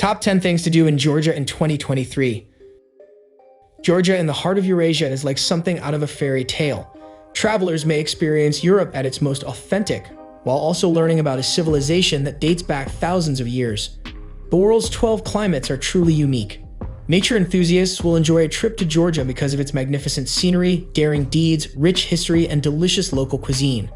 Top 10 things to do in Georgia in 2023. Georgia in the heart of Eurasia is like something out of a fairy tale. Travelers may experience Europe at its most authentic, while also learning about a civilization that dates back thousands of years. The world's 12 climates are truly unique. Nature enthusiasts will enjoy a trip to Georgia because of its magnificent scenery, daring deeds, rich history, and delicious local cuisine.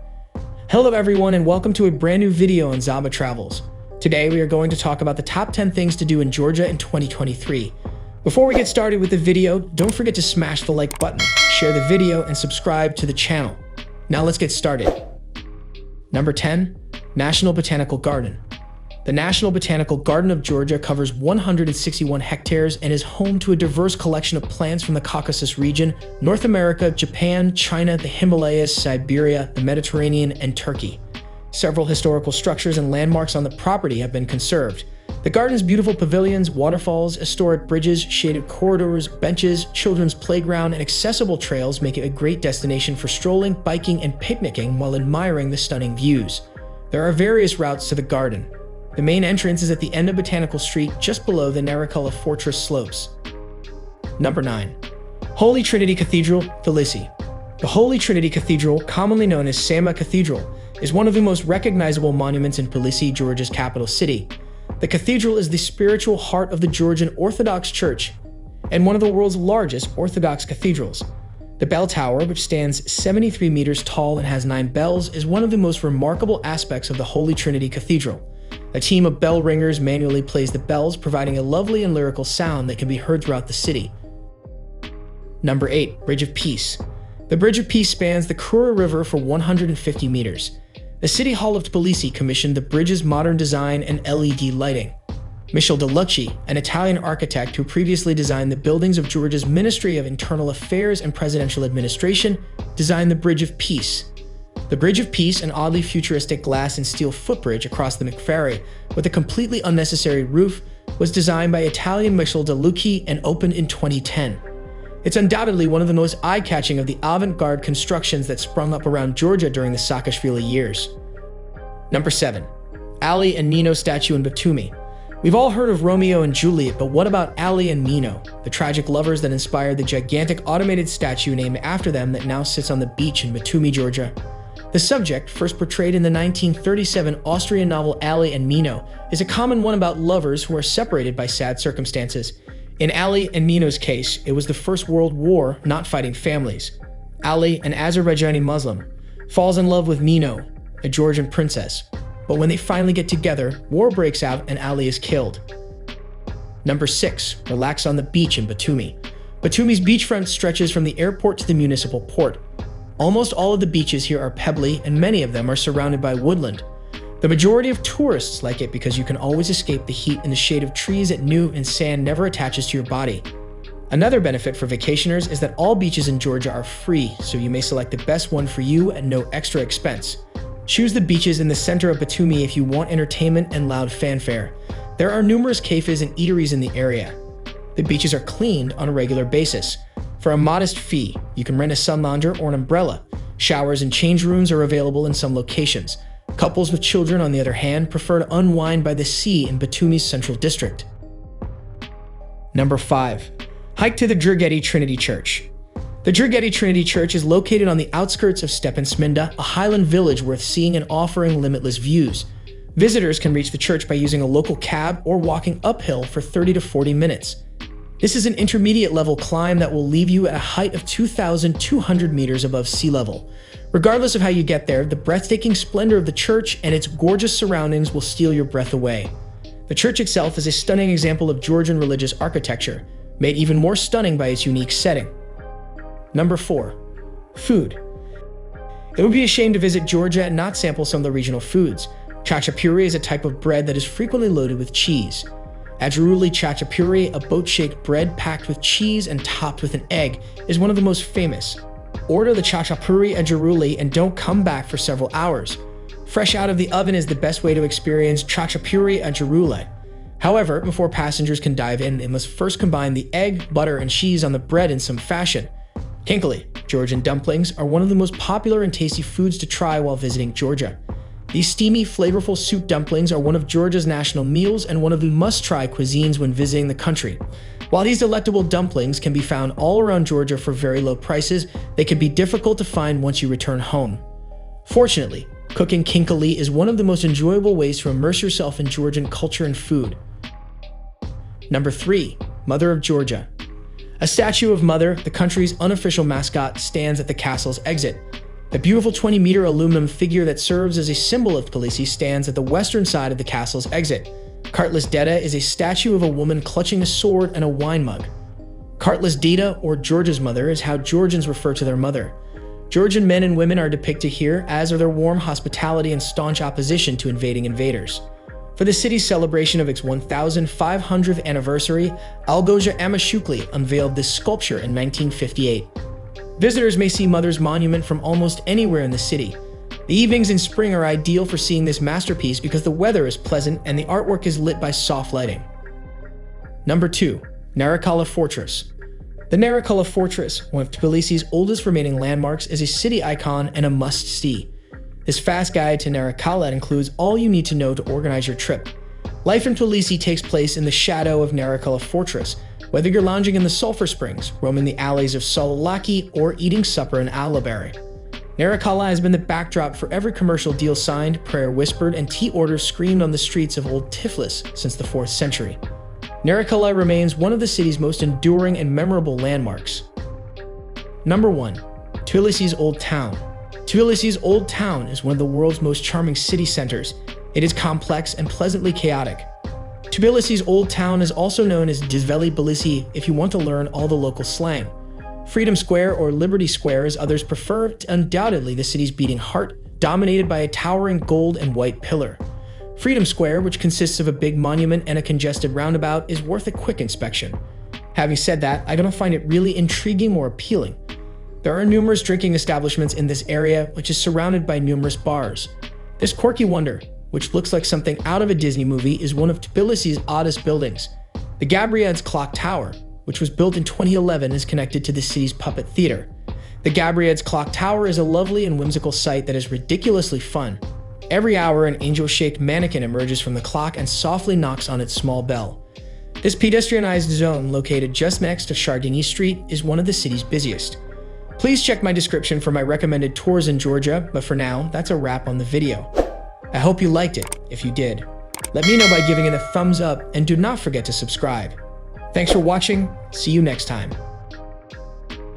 Hello everyone and welcome to a brand new video on Zaba Travels. Today we are going to talk about the top 10 things to do in Georgia in 2023. Before we get started with the video, don't forget to smash the like button, share the video, and subscribe to the channel. Now let's get started. Number 10. National Botanical Garden. The National Botanical Garden of Georgia covers 161 hectares and is home to a diverse collection of plants from the Caucasus region, North America, Japan, China, the Himalayas, Siberia, the Mediterranean, and Turkey. Several historical structures and landmarks on the property have been conserved. The garden's beautiful pavilions, waterfalls, historic bridges, shaded corridors, benches, children's playground, and accessible trails make it a great destination for strolling, biking, and picnicking while admiring the stunning views. There are various routes to the garden. The main entrance is at the end of Botanical Street, just below the Narikala Fortress slopes. Number 9. Holy Trinity Cathedral, Tbilisi. The Holy Trinity Cathedral, commonly known as Zaba Cathedral, is one of the most recognizable monuments in Tbilisi, Georgia's capital city. The cathedral is the spiritual heart of the Georgian Orthodox Church and one of the world's largest Orthodox cathedrals. The bell tower, which stands 73 meters tall and has 9 bells, is one of the most remarkable aspects of the Holy Trinity Cathedral. A team of bell ringers manually plays the bells, providing a lovely and lyrical sound that can be heard throughout the city. Number 8. Bridge of Peace. The Bridge of Peace spans the Kura River for 150 meters. The City Hall of Tbilisi commissioned the bridge's modern design and LED lighting. Michel Delucchi, an Italian architect who previously designed the buildings of Georgia's Ministry of Internal Affairs and Presidential Administration, designed the Bridge of Peace. The Bridge of Peace, an oddly futuristic glass and steel footbridge across the McFerry with a completely unnecessary roof, was designed by Italian Michel Delucchi and opened in 2010. It's undoubtedly one of the most eye-catching of the avant-garde constructions that sprung up around Georgia during the Saakashvili years. Number 7. Ali and Nino statue in Batumi. We've all heard of Romeo and Juliet, but what about Ali and Nino, the tragic lovers that inspired the gigantic automated statue named after them that now sits on the beach in Batumi, Georgia? The subject, first portrayed in the 1937 Austrian novel Ali and Nino, is a common one about lovers who are separated by sad circumstances. In Ali and Nino's case, it was the First World War not fighting families. Ali, an Azerbaijani Muslim, falls in love with Nino, a Georgian princess. But when they finally get together, war breaks out and Ali is killed. Number 6. Relax on the beach in Batumi. Batumi's beachfront stretches from the airport to the municipal port. Almost all of the beaches here are pebbly and many of them are surrounded by woodland. The majority of tourists like it because you can always escape the heat in the shade of trees at noon and sand never attaches to your body. Another benefit for vacationers is that all beaches in Georgia are free, so you may select the best one for you at no extra expense. Choose the beaches in the center of Batumi if you want entertainment and loud fanfare. There are numerous cafes and eateries in the area. The beaches are cleaned on a regular basis. For a modest fee, you can rent a sun lounger or an umbrella. Showers and change rooms are available in some locations. Couples with children, on the other hand, prefer to unwind by the sea in Batumi's central district. Number 5. Hike to the Gergeti Trinity Church. The Gergeti Trinity Church is located on the outskirts of Stepantsminda, a highland village worth seeing and offering limitless views. Visitors can reach the church by using a local cab or walking uphill for 30 to 40 minutes. This is an intermediate level climb that will leave you at a height of 2,200 meters above sea level. Regardless of how you get there, the breathtaking splendor of the church and its gorgeous surroundings will steal your breath away. The church itself is a stunning example of Georgian religious architecture, made even more stunning by its unique setting. Number 4. Food. It would be a shame to visit Georgia and not sample some of the regional foods. Chachapuri is a type of bread that is frequently loaded with cheese. Ajuruli chachapuri, a boat-shaped bread packed with cheese and topped with an egg, is one of the most famous. Order the chachapuri ajuruli and don't come back for several hours. Fresh out of the oven is the best way to experience chachapuri ajuruli. However, before passengers can dive in, they must first combine the egg, butter, and cheese on the bread in some fashion. Kinkali, Georgian dumplings, are one of the most popular and tasty foods to try while visiting Georgia. These steamy, flavorful soup dumplings are one of Georgia's national meals and one of the must-try cuisines when visiting the country. While these delectable dumplings can be found all around Georgia for very low prices, they can be difficult to find once you return home. Fortunately, cooking kinkali is one of the most enjoyable ways to immerse yourself in Georgian culture and food. Number 3. Mother of Georgia. A statue of Mother, the country's unofficial mascot, stands at the castle's exit. The beautiful 20-meter aluminum figure that serves as a symbol of Tbilisi stands at the western side of the castle's exit. Kartlas Deda is a statue of a woman clutching a sword and a wine mug. Kartlas Deda, or Georgia's mother, is how Georgians refer to their mother. Georgian men and women are depicted here, as are their warm hospitality and staunch opposition to invading invaders. For the city's celebration of its 1,500th anniversary, Algoja Amashukli unveiled this sculpture in 1958. Visitors may see Mother's monument from almost anywhere in the city. The evenings in spring are ideal for seeing this masterpiece because the weather is pleasant and the artwork is lit by soft lighting. Number 2. Narikala Fortress. The Narikala Fortress, one of Tbilisi's oldest remaining landmarks, is a city icon and a must-see. This fast guide to Narikala includes all you need to know to organize your trip. Life in Tbilisi takes place in the shadow of Narikala Fortress, whether you're lounging in the sulfur springs, roaming the alleys of Salalaki, or eating supper in Alabari. Narikala has been the backdrop for every commercial deal signed, prayer whispered, and tea orders screamed on the streets of Old Tiflis since the 4th century. Narikala remains one of the city's most enduring and memorable landmarks. Number 1. Tbilisi's Old Town. Tbilisi's Old Town is one of the world's most charming city centers. It is complex and pleasantly chaotic. Tbilisi's Old Town is also known as Dzveli Tbilisi if you want to learn all the local slang. Freedom Square, or Liberty Square as others prefer, is undoubtedly the city's beating heart, dominated by a towering gold and white pillar. Freedom Square, which consists of a big monument and a congested roundabout, is worth a quick inspection. Having said that, I don't find it really intriguing or appealing. There are numerous drinking establishments in this area, which is surrounded by numerous bars. This quirky wonder, which looks like something out of a Disney movie, is one of Tbilisi's oddest buildings. The Gabriad's Clock Tower, which was built in 2011, is connected to the city's puppet theater. The Gabriad's Clock Tower is a lovely and whimsical sight that is ridiculously fun. Every hour, an angel-shaped mannequin emerges from the clock and softly knocks on its small bell. This pedestrianized zone, located just next to Chardini Street, is one of the city's busiest. Please check my description for my recommended tours in Georgia, but for now, that's a wrap on the video. I hope you liked it. If you did, let me know by giving it a thumbs up, and do not forget to subscribe. Thanks for watching. See you next time.